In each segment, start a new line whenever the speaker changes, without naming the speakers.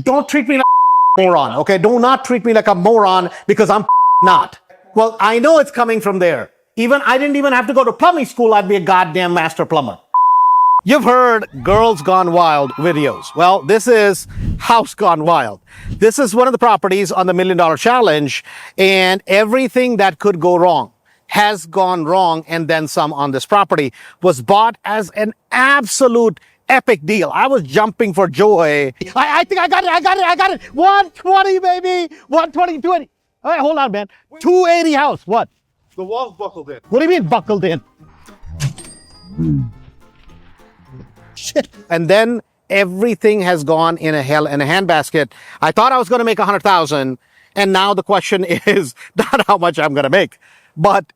Don't treat me like a moron, okay? Do not treat me like a moron because I'm not. Well, I know it's coming from there. I didn't even have to go to plumbing school. I'd be a goddamn master plumber. You've heard Girls Gone Wild videos. Well, this is House Gone Wild. This is one of the properties on the $1 Million Challenge, and everything that could go wrong has gone wrong, and then some on this property. Was bought as an absolute epic deal. I was jumping for joy. I think I got it. 120, baby. 120, 280. All right, hold on, man. 280 house. What?
The wall's buckled in.
What do you mean buckled in? Shit. And then everything has gone in a handbasket. I thought I was going to make 100,000, and now the question is not how much I'm going to make, but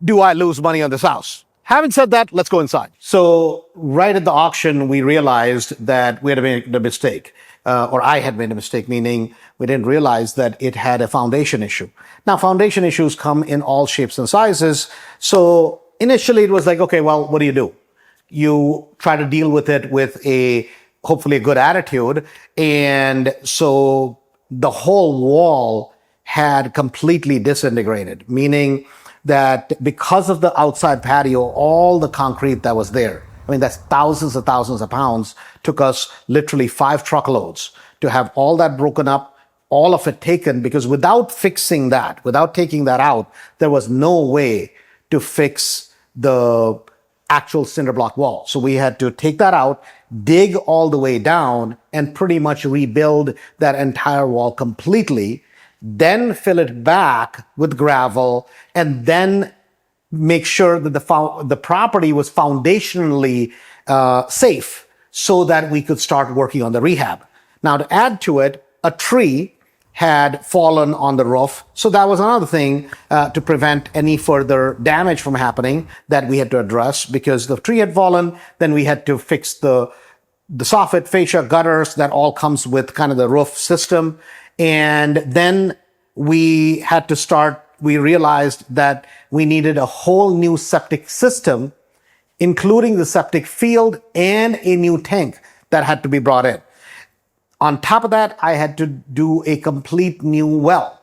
do I lose money on this house? Having said that, let's go inside. So right at the auction, we realized that we had made a mistake, or I had made a mistake, meaning we didn't realize that it had a foundation issue. Now, foundation issues come in all shapes and sizes. So initially it was like, okay, well, what do? You try to deal with it with hopefully a good attitude. And so the whole wall had completely disintegrated, meaning that because of the outside patio, all the concrete that was there, I mean, that's thousands of pounds, took us literally 5 truckloads to have all that broken up, all of it taken, because without fixing that, without taking that out, there was no way to fix the actual cinder block wall. So we had to take that out, dig all the way down, and pretty much rebuild that entire wall completely, then fill it back with gravel, and then make sure that the property was foundationally safe so that we could start working on the rehab. Now, to add to it, a tree had fallen on the roof. So that was another thing to prevent any further damage from happening that we had to address, because the tree had fallen. Then we had to fix the soffit, fascia, gutters, that all comes with kind of the roof system. And then we realized that we needed a whole new septic system, including the septic field and a new tank that had to be brought in. On top of that, I had to do a complete new well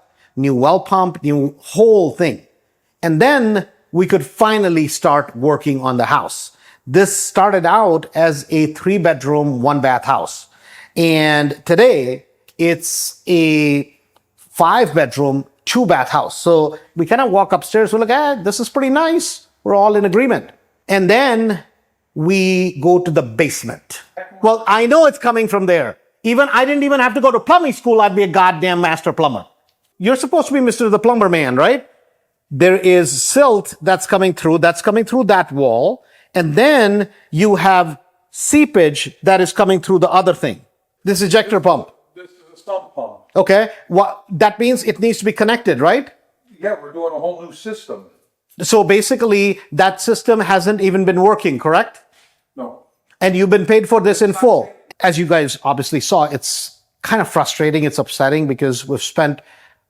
pump, new whole thing. And then we could finally start working on the house. This started out as a 3-bedroom, 1-bath house. And today it's a 5-bedroom, 2-bath house. So we kind of walk upstairs, we're like, this is pretty nice. We're all in agreement. And then we go to the basement. Well, I know it's coming from there. I didn't even have to go to plumbing school. I'd be a goddamn master plumber. You're supposed to be Mr. the Plumber Man, right? There is silt that's coming through that wall. And then you have seepage that is coming through the other thing. This ejector pump.
This is a sump pump.
Okay. That means it needs to be connected, right?
Yeah, we're doing a whole new system.
So basically, that system hasn't even been working, correct?
No.
And you've been paid for this in full. As you guys obviously saw, it's kind of frustrating. It's upsetting because we've spent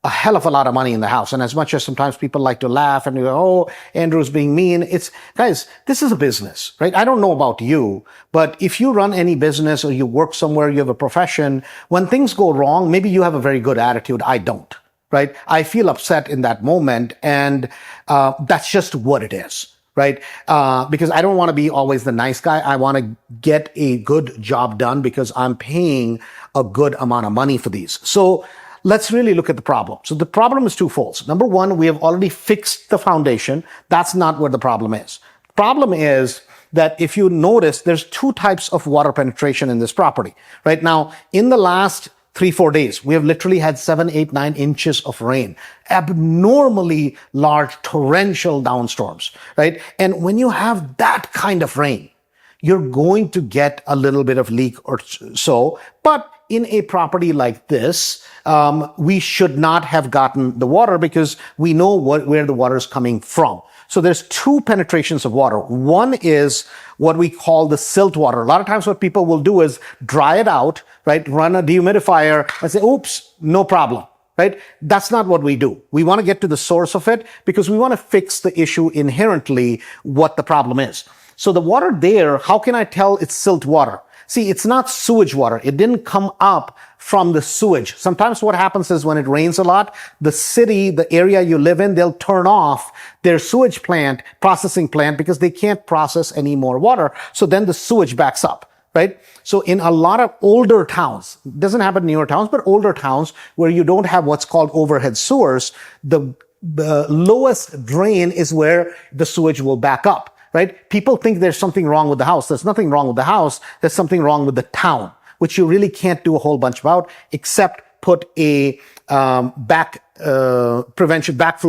a hell of a lot of money in the house. And as much as sometimes people like to laugh and go, oh, Andrew's being mean. Guys, this is a business, right? I don't know about you, but if you run any business or you work somewhere, you have a profession, when things go wrong, maybe you have a very good attitude. I don't, right? I feel upset in that moment. And that's just what it is. Right? Because I don't want to be always the nice guy. I want to get a good job done because I'm paying a good amount of money for these. So let's really look at the problem. So the problem is twofold. Number one, we have already fixed the foundation. That's not where the problem is. The problem is that if you notice, there's 2 types of water penetration in this property. Right now, in the last 3-4 days, we have literally had 7, 8, 9 inches of rain, abnormally large torrential downstorms, right? And when you have that kind of rain, you're going to get a little bit of leak or so. But in a property like this, we should not have gotten the water because we know where the water is coming from. So there's 2 penetrations of water. One is what we call the silt water. A lot of times what people will do is dry it out, right? Run a dehumidifier and say, oops, no problem, right? That's not what we do. We want to get to the source of it because we want to fix the issue inherently, what the problem is. So the water there, how can I tell it's silt water? See, it's not sewage water. It didn't come up from the sewage. Sometimes what happens is when it rains a lot, the city, the area you live in, they'll turn off their sewage plant, processing plant, because they can't process any more water. So then the sewage backs up, right? So in a lot of older towns, it doesn't happen in newer towns, but older towns where you don't have what's called overhead sewers, the lowest drain is where the sewage will back up. Right? People think there's something wrong with the house. There's nothing wrong with the house. There's something wrong with the town, which you really can't do a whole bunch about, except put a backflow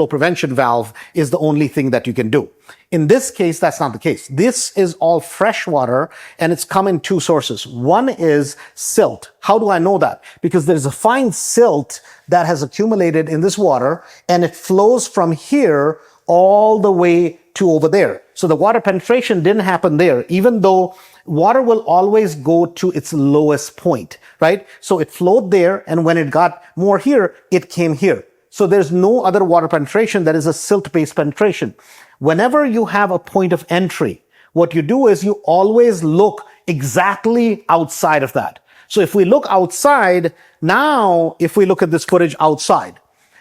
prevention valve is the only thing that you can do. In this case, that's not the case. This is all fresh water, and it's come in two sources. One is silt. How do I know that? Because there's a fine silt that has accumulated in this water, and it flows from here all the way to over there. So the water penetration didn't happen there, even though water will always go to its lowest point, right? So it flowed there, and when it got more here, it came here. So there's no other water penetration that is a silt-based penetration. Whenever you have a point of entry, what you do is you always look exactly outside of that. So if we look outside, now if we look at this footage outside,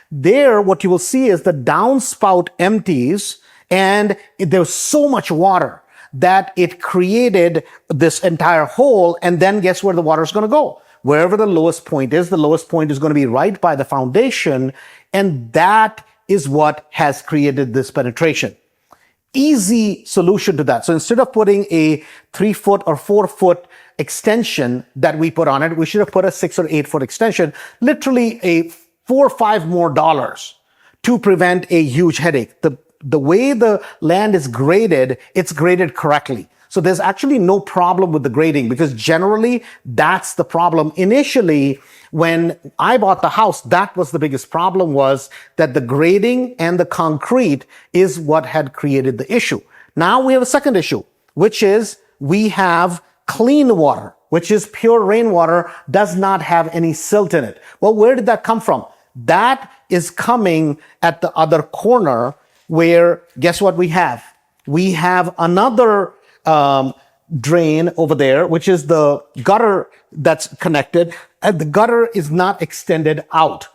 there what you will see is the downspout empties, and there's so much water that it created this entire hole. And then guess where the water is going to go? Wherever the lowest point is going to be right by the foundation. And that is what has created this penetration. Easy solution to that. So instead of putting a 3-foot or 4-foot extension that we put on it, we should have put a 6 or 8-foot extension, literally a $4 or $5 more to prevent a huge headache. The way the land is graded, it's graded correctly. So there's actually no problem with the grading, because generally that's the problem. Initially, when I bought the house, that was the biggest problem, was that the grading and the concrete is what had created the issue. Now we have a second issue, which is we have clean water, which is pure rainwater, does not have any silt in it. Well, where did that come from? That is coming at the other corner, where guess what we have? We have another drain over there, which is the gutter that's connected, and the gutter is not extended out.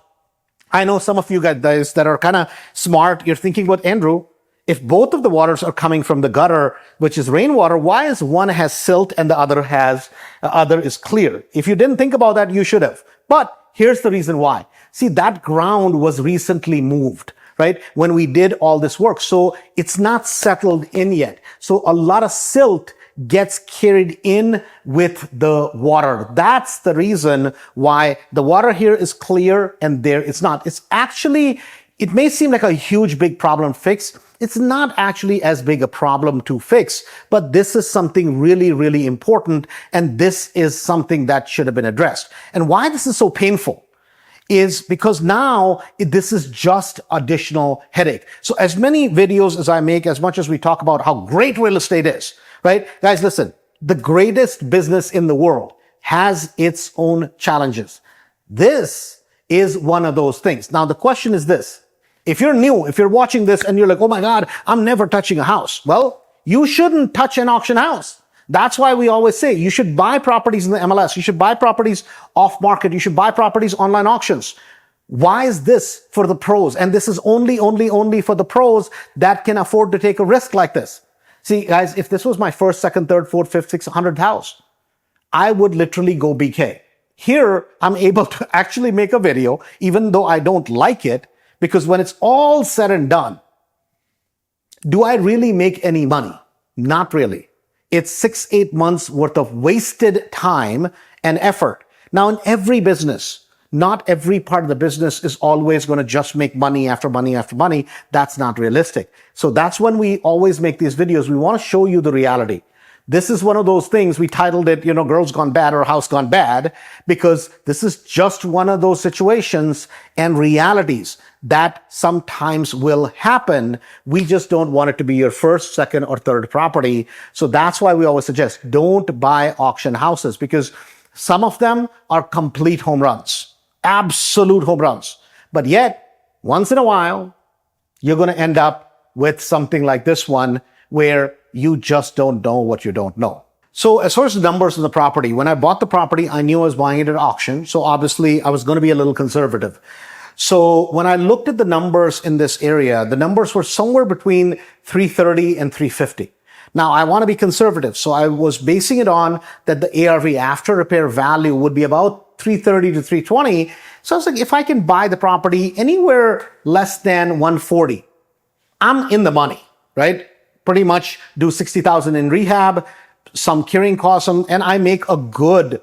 I know some of you guys that are kind of smart, you're thinking, what, Andrew, if both of the waters are coming from the gutter, which is rainwater, why is one has silt and the other is clear? If you didn't think about that, you should have. But here's the reason why. See, that ground was recently moved, right? When we did all this work. So it's not settled in yet. So a lot of silt gets carried in with the water. That's the reason why the water here is clear and there it's not. It's actually, it may seem like a huge, big problem to fix. It's not actually as big a problem to fix, but this is something really, really important. And this is something that should have been addressed. And why this is so painful is because now this is just additional headache. So as many videos as I make, as much as we talk about how great real estate is, right? Guys, listen, the greatest business in the world has its own challenges. This is one of those things. Now, the question is this. If you're new, if you're watching this and you're like, oh my God, I'm never touching a house. Well, you shouldn't touch an auction house. That's why we always say you should buy properties in the MLS. You should buy properties off market. You should buy properties online auctions. Why is this for the pros? And this is only for the pros that can afford to take a risk like this. See, guys, if this was my first, second, third, fourth, fifth, sixth, 100th house, I would literally go BK. Here, I'm able to actually make a video, even though I don't like it, because when it's all said and done, do I really make any money? Not really. It's 6-8 months worth of wasted time and effort. Now, in every business, not every part of the business is always going to just make money after money after money. That's not realistic. So that's when we always make these videos. We want to show you the reality. This is one of those things, we titled it, Girls Gone Bad or House Gone Bad, because this is just one of those situations and realities that sometimes will happen. We just don't want it to be your first, second, or third property. So that's why we always suggest don't buy auction houses, because some of them are complete home runs, absolute home runs. But yet, once in a while, you're going to end up with something like this one where you just don't know what you don't know. So as far as the numbers in the property, when I bought the property, I knew I was buying it at auction. So obviously I was going to be a little conservative. So when I looked at the numbers in this area, the numbers were somewhere between 330 and 350. Now I want to be conservative. So I was basing it on that the ARV after repair value would be about 330 to 320. So I was like, if I can buy the property anywhere less than 140, I'm in the money, right? Pretty much do 60,000 in rehab, some carrying costs, and I make a good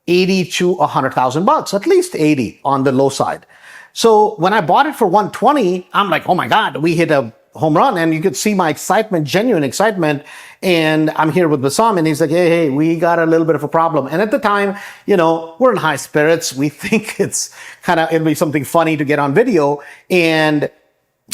80 to 100,000 bucks, at least 80 on the low side. So when I bought it for 120, I'm like, oh my God, we hit a home run. And you could see my excitement, genuine excitement. And I'm here with Bassam and he's like, hey, we got a little bit of a problem. And at the time, we're in high spirits. We think it'll be something funny to get on video. And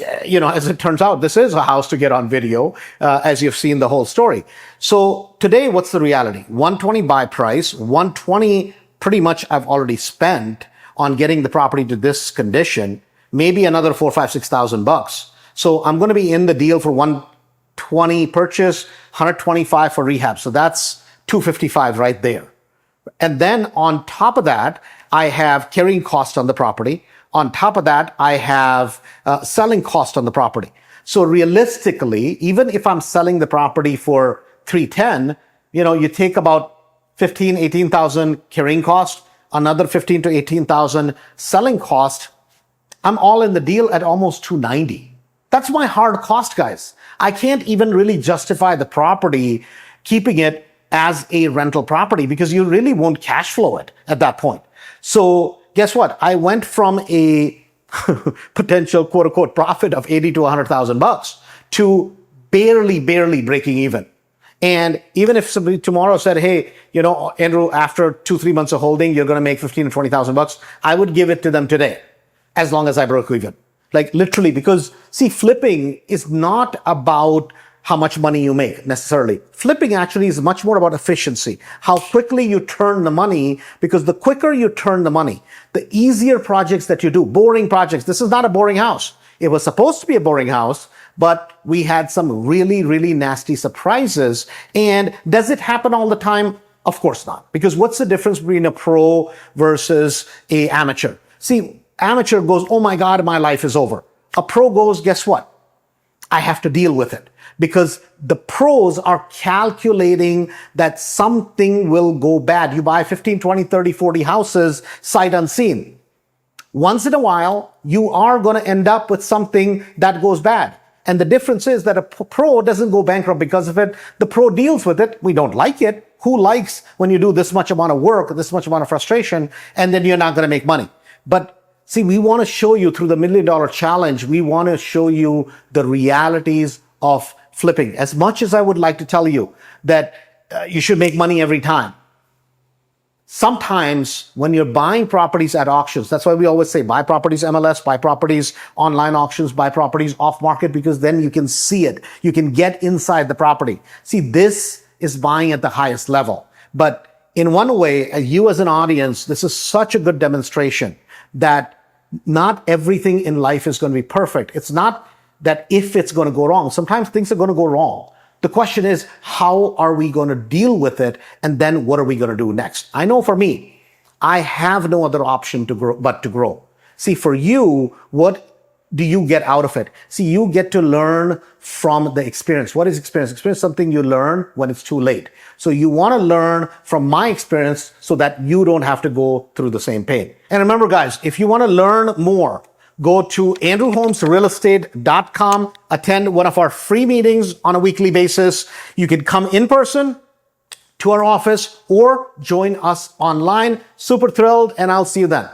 as it turns out, this is a house to get on video, as you've seen the whole story. So today, what's the reality? 120 buy price, 120 pretty much I've already spent on getting the property to this condition, maybe another 4, 5, 6,000 bucks. So I'm going to be in the deal for 120 purchase, 125 for rehab. So that's 255 right there. And then on top of that, I have carrying cost on the property. On top of that, I have selling cost on the property. So realistically, even if I'm selling the property for 310, you take about 15, 18,000 carrying cost, another 15 to 18,000 selling cost. I'm all in the deal at almost 290. That's my hard cost, guys. I can't even really justify the property, keeping it as a rental property because you really won't cash flow it at that point. So guess what? I went from a potential quote unquote profit of 80 to 100,000 bucks to barely breaking even. And even if somebody tomorrow said, hey, Andrew, after 2-3 months of holding, you're going to make 15 to 20,000 bucks, I would give it to them today as long as I broke even. Like literally, because see, flipping is not about how much money you make necessarily. Flipping actually is much more about efficiency, how quickly you turn the money, because the quicker you turn the money, the easier projects that you do, boring projects. This is not a boring house. It was supposed to be a boring house, but we had some really nasty surprises. And does it happen all the time? Of course not. Because what's the difference between a pro versus a amateur? See, amateur goes, oh my God, my life is over. A pro goes, guess what? I have to deal with it. Because the pros are calculating that something will go bad. You buy 15, 20, 30, 40 houses sight unseen. Once in a while, you are going to end up with something that goes bad. And the difference is that a pro doesn't go bankrupt because of it. The pro deals with it. We don't like it. Who likes when you do this much amount of work, this much amount of frustration, and then you're not going to make money? But see, we want to show you through the $1 Million Challenge, we want to show you the realities of flipping. As much as I would like to tell you that you should make money every time, sometimes when you're buying properties at auctions, that's why we always say buy properties MLS, buy properties online auctions, buy properties off market, because then you can see it. You can get inside the property. See, this is buying at the highest level. But in one way, you as an audience, this is such a good demonstration that not everything in life is going to be perfect. It's not that if it's going to go wrong. Sometimes things are going to go wrong. The question is, how are we going to deal with it? And then what are we going to do next? I know for me, I have no other option to grow but to grow. See, for you, what do you get out of it? See, you get to learn from the experience. What is experience? Experience is something you learn when it's too late. So you want to learn from my experience so that you don't have to go through the same pain. And remember, guys, if you want to learn more, go to andrewholmesrealestate.com, attend one of our free meetings on a weekly basis. You can come in person to our office or join us online. Super thrilled, and I'll see you then.